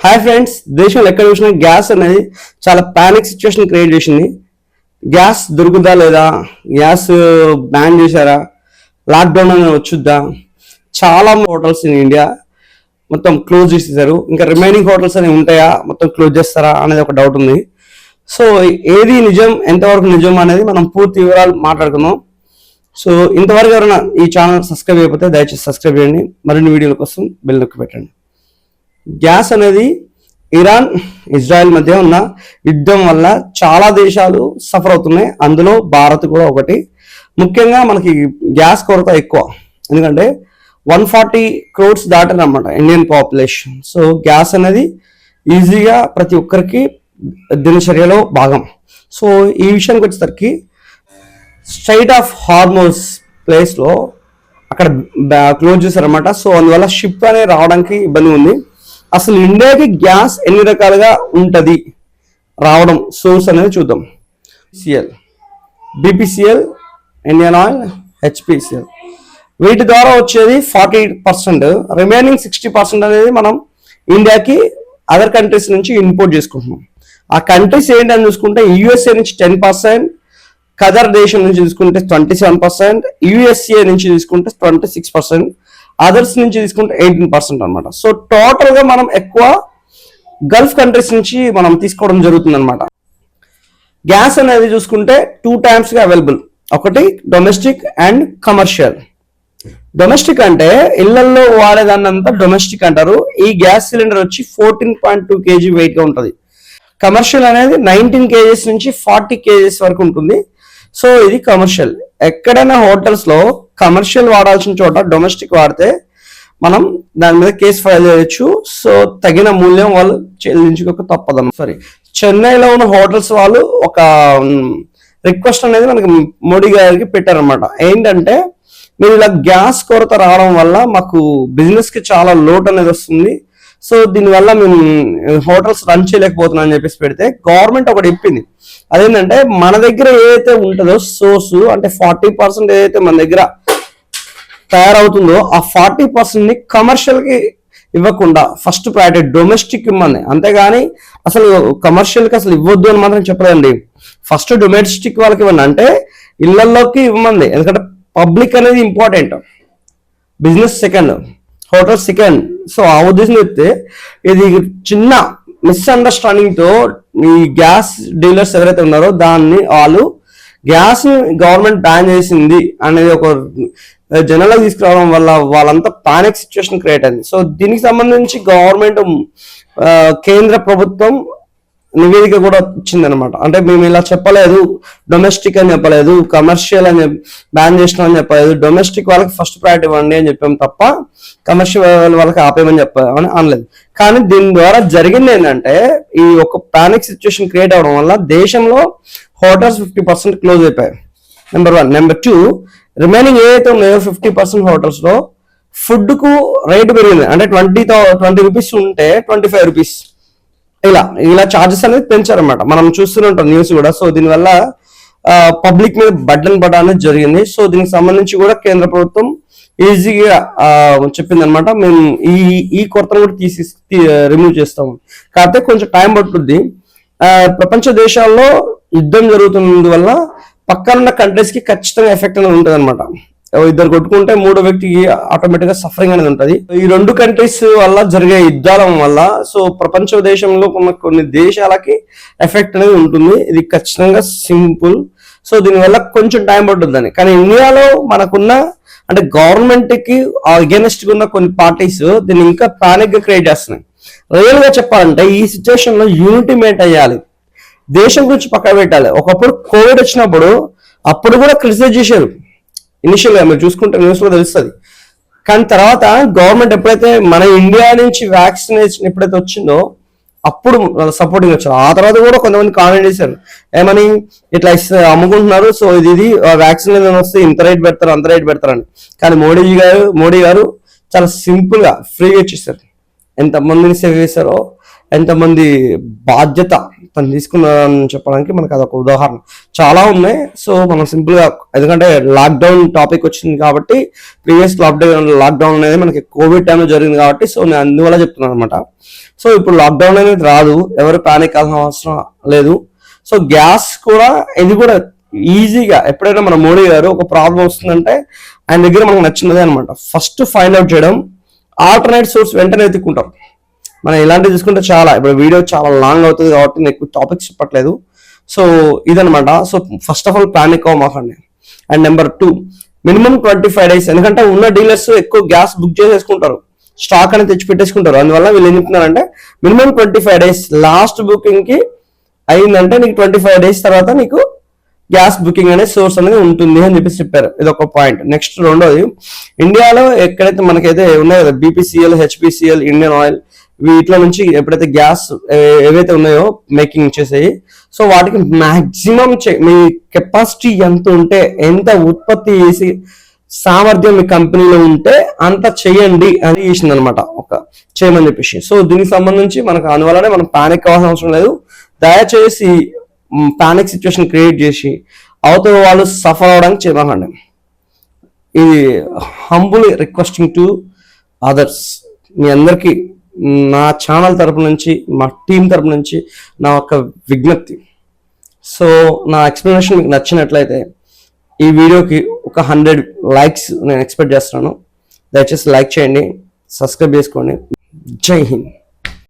Hi friends, దేశంలో ఎక్కడ చూసినా గ్యాస్ అనేది చాలా పానిక్ సిచ్యువేషన్ క్రియేట్ చేసింది. గ్యాస్ దొరుకుతుందా లేదా, గ్యాస్ బ్యాన్ చేశారా, లాక్డౌన్ అనేది వచ్చుద్దా, చాలా హోటల్స్ ఇన్ ఇండియా మొత్తం క్లోజ్ చేసేసారు. ఇంకా రిమైనింగ్ హోటల్స్ అనేవి ఉంటాయా, మొత్తం క్లోజ్ చేస్తారా అనేది ఒక డౌట్ ఉంది. సో ఏది నిజం, ఎంతవరకు నిజం అనేది మనం పూర్తి వివరాలు మాట్లాడుకుందాం. సో ఇంతవరకు ఎవరైనా ఈ ఛానల్ సబ్స్క్రైబ్ అయిపోతే దయచేసి సబ్స్క్రైబ్ చేయండి. మరిన్ని వీడియోల కోసం బెల్ నొక్కి పెట్టండి. గ్యాస్ అనేది ఇరాన్ ఇజ్రాయెల్ మధ్య ఉన్న యుద్ధం వల్ల చాలా దేశాలు సఫర్ అవుతున్నాయి, అందులో భారత్ కూడా ఒకటి. ముఖ్యంగా మనకి గ్యాస్ కొరత ఎక్కువ, ఎందుకంటే 140 crores దాటారన్నమాట ఇండియన్ పాపులేషన్. సో గ్యాస్ అనేది ఈజీగా ప్రతి ఒక్కరికి దినచర్యలో భాగం. సో ఈ విషయానికి వచ్చేసరికి స్ట్రైట్ ఆఫ్ హార్మోస్ ప్లేస్లో అక్కడ క్లోజ్ చేశారనమాట. సో అందువల్ల షిప్ అనేది రావడానికి ఇబ్బంది ఉంది. అసలు ఇండియాకి గ్యాస్ ఎన్ని రకాలుగా ఉంటుంది రావడం సోర్స్ అనేది చూద్దాం. బీపీసీఎల్, ఇండియన్ ఆయిల్, హెచ్పిసిఎల్, వీటి ద్వారా వచ్చేది 40%. రిమైనింగ్ 60% అనేది మనం ఇండియాకి అదర్ కంట్రీస్ నుంచి ఇంపోర్ట్ చేసుకుంటున్నాం. ఆ కంట్రీస్ ఏంటని చూసుకుంటే యుఎస్ఏ నుంచి 10%, ఖదర్ దేశం నుంచి తీసుకుంటే 27%, యుఎస్ఏ నుంచి తీసుకుంటే 26%, అదర్స్ నుంచి తీసుకుంటే 18% అనమాట. సో టోటల్ గా మనం ఎక్కువ గల్ఫ్ కంట్రీస్ నుంచి మనం తీసుకోవడం జరుగుతుంది అనమాట. గ్యాస్ అనేది చూసుకుంటే 2 types గా అవైలబుల్. ఒకటి డొమెస్టిక్ అండ్ కమర్షియల్. డొమెస్టిక్ అంటే ఇళ్లలో వాడేదాన్నంతా డొమెస్టిక్ అంటారు. ఈ గ్యాస్ సిలిండర్ వచ్చి 14.2 kg వెయిట్ గా ఉంటుంది. కమర్షియల్ అనేది 19 kgs నుంచి 40 kgs వరకు ఉంటుంది. సో ఇది కమర్షియల్. ఎక్కడైనా హోటల్స్ లో కమర్షియల్ వాడాల్సిన చోట డొమెస్టిక్ వాడితే మనం దాని మీద కేసు ఫైల్ చేయొచ్చు. సో తగిన మూల్యం వాళ్ళు చెల్లించుకోక తప్పదన్నమాట. సారీ, చెన్నైలో ఉన్న హోటల్స్ వాళ్ళు ఒక రిక్వెస్ట్ అనేది మనకి మోడీ గారికి పెట్టారనమాట. ఏంటంటే మీరు ఇలా గ్యాస్ కొరత రావడం వల్ల మాకు బిజినెస్ కి చాలా లోటు అనేది వస్తుంది. సో దీనివల్ల మేము హోటల్స్ రన్ చేయలేకపోతున్నాం అని చెప్పేసి పెడితే గవర్నమెంట్ ఒకటి చెప్పింది. అదేంటంటే మన దగ్గర ఏదైతే ఉంటుందో సోర్స్, అంటే 40% ఏదైతే మన దగ్గర తయారవుతుందో ఆ 40% ని కమర్షియల్ కి ఇవ్వకుండా ఫస్ట్ ప్రయారిటీ డొమెస్టిక్ ఇవ్వండి. అంతేగాని అసలు కమర్షియల్ కి అసలు ఇవ్వద్దు అని మాత్రం చెప్పలేదండి. ఫస్ట్ డొమెస్టిక్ వాళ్ళకి ఇవ్వండి, అంటే ఇళ్లలోకి ఇవ్వమంది. ఎందుకంటే పబ్లిక్ అనేది important, business second, hotel second. So ఆ ఉద్దేశం చెప్తే ఇది చిన్న మిస్అండర్స్టాండింగ్ తో ఈ గ్యాస్ డీలర్స్ ఎవరైతే ఉన్నారో దాన్ని వాళ్ళు గ్యాస్ గవర్నమెంట్ బ్యాన్ చేసింది అనేది ఒక జనాలకు తీసుకురావడం వల్ల వాళ్ళంతా పానిక్ సిచ్యువేషన్ క్రియేట్ అయింది. సో దీనికి సంబంధించి గవర్నమెంట్ కేంద్ర ప్రభుత్వం నివేదిక కూడా ఇచ్చిందనమాట. అంటే మేము ఇలా చెప్పలేదు, డొమెస్టిక్ అని చెప్పలేదు, కమర్షియల్ అని బ్యాన్ చేసినాం అని చెప్పలేదు, డొమెస్టిక్ వాళ్ళకి ఫస్ట్ ప్రయారిటీ ఇవ్వండి అని చెప్పాము తప్ప కమర్షియల్ వాళ్ళకి ఆపేయమని చెప్పామని అనలేదు. కానీ దీని ద్వారా జరిగింది ఏంటంటే ఈ ఒక పానిక్ సిచ్యువేషన్ క్రియేట్ అవడం వల్ల దేశంలో హోటల్స్ 50% క్లోజ్ అయిపోయాయి. నెంబర్ 1. నెంబర్ 2, రిమైనింగ్ ఏదైతే ఉన్నాయో 50% హోటల్స్ లో ఫుడ్ కు రేటు పెరిగింది. అంటే 20 రూపీస్ ఉంటే 25 రూపీస్ ఇలా చార్జెస్ అనేది పెంచారనమాట. మనం చూస్తూనే ఉంటాం న్యూస్ కూడా. సో దీనివల్ల పబ్లిక్ మీద బర్డెన్ పడడానికి జరిగింది. సో దీనికి సంబంధించి కూడా కేంద్ర ప్రభుత్వం ఈజీగా చెప్పింది అనమాట, మేము ఈ కొరతను కూడా రిమూవ్ చేస్తాము. కాకపోతే కొంచెం టైం పట్టుద్ది. ప్రపంచ దేశాల్లో యుద్ధం జరుగుతున్నందువల్ల పక్కనున్న కంట్రీస్ కి ఖచ్చితంగా ఎఫెక్ట్ అనేది ఉంటుంది అనమాట. ఇద్దరు కొట్టుకుంటే మూడో వ్యక్తికి ఆటోమేటిక్ గా సఫరింగ్ అనేది ఉంటుంది. ఈ 2 కంట్రీస్ వల్ల జరిగే యుద్ధాల వల్ల సో ప్రపంచ దేశంలో ఉన్న కొన్ని దేశాలకి ఎఫెక్ట్ అనేది ఉంటుంది. ఇది ఖచ్చితంగా సింపుల్. సో దీనివల్ల కొంచెం టైం పడుతుందని. కానీ ఇండియాలో మనకున్న అంటే గవర్నమెంట్ కి అగేనెస్ట్ ఉన్న కొన్ని పార్టీస్ దీన్ని ఇంకా పానిక్ గా క్రియేట్ చేస్తున్నాయి. రియల్ గా చెప్పాలంటే ఈ సిచ్యువేషన్ లో యూనిటీ మెయింటైన్ చేయాలి, దేశం గురించి పక్కన పెట్టాలి. ఒకప్పుడు కోవిడ్ వచ్చినప్పుడు అప్పుడు కూడా క్రిటిసైజ్ చేశారు ఇనిషియల్ గా, మీరు చూసుకుంటే న్యూస్ లో తెలుస్తుంది. కానీ తర్వాత గవర్నమెంట్ ఎప్పుడైతే మన ఇండియా నుంచి వ్యాక్సినేషన్ ఎప్పుడైతే వచ్చిందో అప్పుడు సపోర్టింగ్ వచ్చారు. ఆ తర్వాత కూడా కొంతమంది కామెంట్ చేశారు, ఏమని ఇట్లా అమ్ముకుంటున్నారు, సో ఇది వ్యాక్సినేషన్ వస్తే ఇంత రేట్ పెడతారు అంత రేట్ పెడతారని. కానీ మోడీ గారు చాలా సింపుల్ గా ఫ్రీగా ఇచ్చేసారు. ఎంతమందిని సేవ్ చేశారో, ఎంతమంది బాధ్యత తను తీసుకున్నారని చెప్పడానికి మనకు అదొక ఉదాహరణ. చాలా ఉన్నాయి. సో మనం సింపుల్గా, ఎందుకంటే లాక్డౌన్ టాపిక్ వచ్చింది కాబట్టి, ప్రీవియస్ లాక్డౌన్ అనేది మనకి కోవిడ్ టైంలో జరిగింది కాబట్టి, సో నేను అందువల్ల చెప్తున్నాను అనమాట. సో ఇప్పుడు లాక్డౌన్ అనేది రాదు, ఎవరు ప్యానిక్ అవ్వాల్సిన అవసరం లేదు. సో గ్యాస్ కూడా, ఇది కూడా ఈజీగా, ఎప్పుడైనా మన మోడీ గారు ఒక ప్రాబ్లం వస్తుందంటే ఆయన దగ్గర మనకు నచ్చినదే అనమాట, ఫస్ట్ ఫైండ్ అవుట్ చేయడం, ఆల్టర్నేట్ సోర్స్ వెంటనే ఎత్తుకుంటాం. మనం ఇలాంటివి తీసుకుంటే చాలా, ఇప్పుడు వీడియో చాలా లాంగ్ అవుతుంది కాబట్టి నేను ఎక్కువ టాపిక్స్ చెప్పట్లేదు. సో ఇదనమాట. So first of all panic అవ్వమాకండి. అండ్ నెంబర్ 2, మినిమం 25 days, ఎందుకంటే ఉన్న డీలర్స్ ఎక్కువ గ్యాస్ బుక్ చేసేసుకుంటారు, స్టాక్ అనేది తెచ్చి పెట్టేసుకుంటారు. అందువల్ల వీళ్ళు ఏం చెప్తున్నారంటే మినిమం 25 days, లాస్ట్ బుకింగ్ కి అయిందంటే నీకు 25 days తర్వాత నీకు గ్యాస్ బుకింగ్ అనే సోర్స్ అనేది ఉంటుంది అని చెప్పేసి చెప్పారు. ఇది ఒక పాయింట్. నెక్స్ట్ రెండోది, ఇండియాలో ఎక్కడైతే మనకైతే ఉన్నాయో కదా BPCL, HPCL, ఇండియన్ ఆయిల్, వీటిలో నుంచి ఎప్పుడైతే గ్యాస్ ఏవైతే ఉన్నాయో మేకింగ్ చేసేవి, సో వాటికి మాక్సిమం మీ కెపాసిటీ ఎంత ఉంటే, ఎంత ఉత్పత్తి చేసి సామర్థ్యం మీ కంపెనీలో ఉంటే అంత చేయండి అని చేసింది అనమాట, ఒక చేయమని చెప్పేసి. సో దీనికి సంబంధించి మనకు అందువల్లనే మనం ప్యానిక్ అవ్వాల్సిన అవసరం లేదు. దయచేసి ప్యానిక్ సిచ్యువేషన్ క్రియేట్ చేసి అవతల వాళ్ళు సఫర్ అవడానికి చేయమండి. ఇది హంబుల్ రిక్వెస్టింగ్ టు అదర్స్. మీ అందరికీ నా ఛానల్ తరపు నుంచి, మా టీం తరపు నుంచి నా ఒక విజ్ఞప్తి. సో నా ఎక్స్ప్లెనేషన్ మీకు నచ్చినట్లయితే ఈ వీడియోకి ఒక 100 likes నేను ఎక్స్పెక్ట్ చేస్తున్నాను. దయచేసి లైక్ చేయండి, సబ్స్క్రైబ్ చేసుకోండి. జై హింద్.